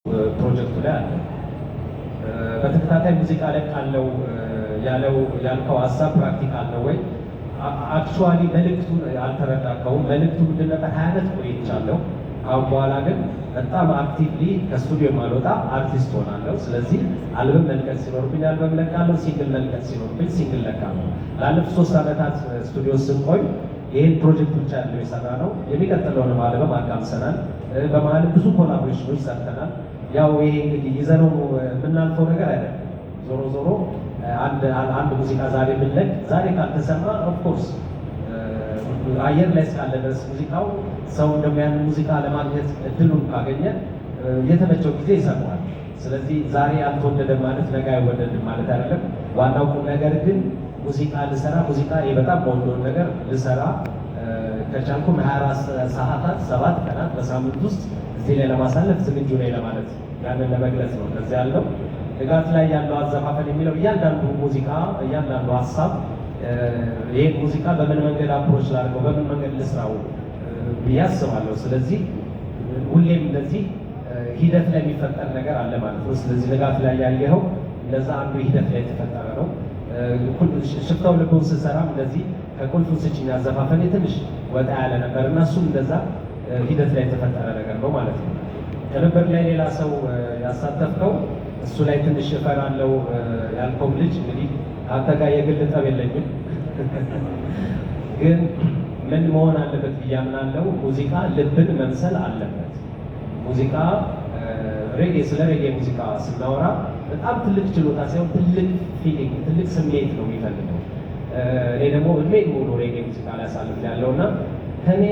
ፕሮጀክቱ ላይ አለ። በተከታታይ ሙዚቃ ላይ ካለው ያልከው ሀሳብ ፕራክቲካል ነው ወይ? አክቹዋሊ መልእክቱን አልተረዳከውም። መልእክቱ ምንድን ነበር? 20 ዓመት ቆይቻለሁ። አሁን በኋላ ግን በጣም አክቲቭሊ ከስቱዲዮ የማልወጣ አርቲስት ሆናለሁ። ስለዚህ አልበም መልቀቅ ሲኖርብኝ አልበም ለቃለሁ፣ ሲንግል መልቀቅ ሲኖርብኝ ሲንግል ለቃለሁ። ላለፉት 3 ዓመታት ስቱዲዮ ስንቆይ ይህን ፕሮጀክት ብቻ ያለው የሰራ ነው። የሚቀጥለውን አልበም አጋምሰናል። በመሀል ብዙ ኮላቦሬሽኖች ሰርተናል። ያው ይሄ እንግዲህ ይዘነው የምናልፈው ነገር አይደለም። ዞሮ ዞሮ አንድ ሙዚቃ ዛሬ ብንለቅ ዛሬ ካልተሰማ ኦፍኮርስ አየር ላይ እስካለ ድረስ ሙዚቃው ሰው ደግሞ ያን ሙዚቃ ለማግኘት እድሉን ካገኘ የተመቸው ጊዜ ይሰማዋል። ስለዚህ ዛሬ አልተወደደ ማለት ነገ አይወደድም ማለት አይደለም። ዋናው ቁም ነገር ግን ሙዚቃ ልሰራ ሙዚቃ በጣም ወንዶን ነገር ልሰራ ከቻልኩም 24 ሰዓታት 7 ቀናት በሳምንት ውስጥ እዚህ ላይ ለማሳለፍ ዝግጁ ነኝ ለማለት ያንን ለመግለጽ ነው። ከዚህ ያለው ንጋት ላይ ያለው አዘፋፈን የሚለው እያንዳንዱ ሙዚቃ እያንዳንዱ ሀሳብ ይሄን ሙዚቃ በምን መንገድ አፕሮች ላድርገው በምን መንገድ ልስራው ብዬ አስባለሁ። ስለዚህ ሁሌም እንደዚህ ሂደት ላይ የሚፈጠር ነገር አለ ማለት ነው። ስለዚህ ንጋት ላይ ያየኸው እንደዛ አንዱ ሂደት ላይ የተፈጠረ ነው። ሽፍታው ልቡን ስሰራም እንደዚህ ከቁልፉ ስጭኝ አዘፋፈን ትንሽ ወጣ ያለ ነበር እና እሱም እንደዛ ሂደት ላይ የተፈጠረ ነገር ነው ማለት ነው። ቅንብር ላይ ሌላ ሰው ያሳተፍከው እሱ ላይ ትንሽ እፈራለሁ ያልከውም ልጅ እንግዲህ አንተ ጋር የግል ጠብ የለኝም፣ ግን ምን መሆን አለበት ብዬ አምናለሁ። ሙዚቃ ልብን መምሰል አለበት። ሙዚቃ ሬጌ ስለ ሬጌ ሙዚቃ ስናወራ በጣም ትልቅ ችሎታ ሳይሆን ትልቅ ፊሊንግ ትልቅ ስሜት ነው የሚፈልገው። እኔ ደግሞ እድሜ ሙሉ ሬጌ ሙዚቃ ላይ አሳልፍ ያለውና ከኔ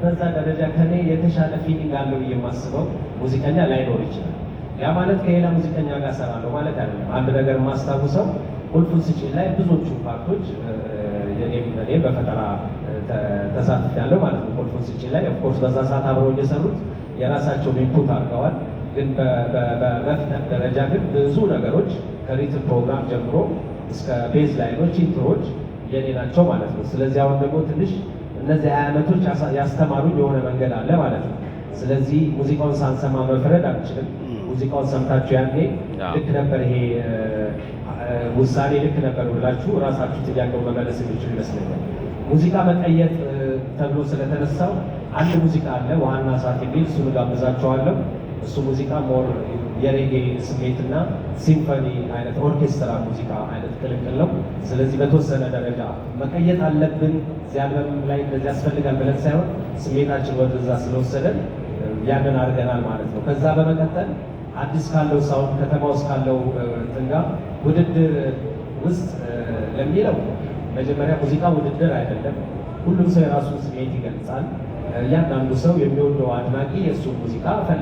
በዛ ደረጃ ከኔ የተሻለ ፊሊንግ አለው የማስበው ሙዚቀኛ ላይኖር ይችላል። ያ ማለት ከሌላ ሙዚቀኛ ጋር ሰራለሁ ማለት አይደለም። አንድ ነገር የማስታውሰው ቁልፉን ስጭኝ ላይ ብዙዎቹ ፓርቶች እኔ በፈጠራ ተሳትፌያለሁ ማለት ነው። ቁልፉን ስጭኝ ላይ ኦፍኮርስ በዛ ሰዓት አብረው እየሰሩት የራሳቸውን ኢንፑት አድርገዋል። ግን በመፍጠር ደረጃ ግን ብዙ ነገሮች ከሪትም ፕሮግራም ጀምሮ እስከ ቤዝ ላይኖች ኢንትሮች የኔ ናቸው ማለት ነው። ስለዚህ አሁን ደግሞ ትንሽ እነዚህ 20 ዓመቶች ያስተማሩኝ የሆነ መንገድ አለ ማለት ነው። ስለዚህ ሙዚቃውን ሳንሰማ መፍረድ አንችልም። ሙዚቃውን ሰምታችሁ ያኔ ልክ ነበር ይሄ ውሳኔ ልክ ነበር ብላችሁ ራሳችሁ ጥያቄውን መመለስ የሚችሉ ይመስለኛል። ሙዚቃ መቀየጥ ተብሎ ስለተነሳው አንድ ሙዚቃ አለ ውሃና እሳት የሚል እሱን ጋብዛችኋለሁ። እሱ ሙዚቃ ሞር የሬጌ ስሜትና ሲምፎኒ አይነት ኦርኬስትራ ሙዚቃ አይነት ቅልቅል ነው። ስለዚህ በተወሰነ ደረጃ መቀየጥ አለብን እዚህ አልበም ላይ እንደዚህ ያስፈልጋል ብለን ሳይሆን ስሜታችን ወደዛ ስለወሰደን ያንን አድርገናል ማለት ነው። ከዛ በመቀጠል አዲስ ካለው ሳውንድ ከተማ ውስጥ ካለው እንትን ጋር ውድድር ውስጥ ለሚለው መጀመሪያ ሙዚቃ ውድድር አይደለም። ሁሉም ሰው የራሱን ስሜት ይገልጻል። እያንዳንዱ ሰው የሚወደው አድናቂ የእሱ ሙዚቃ ፈልግ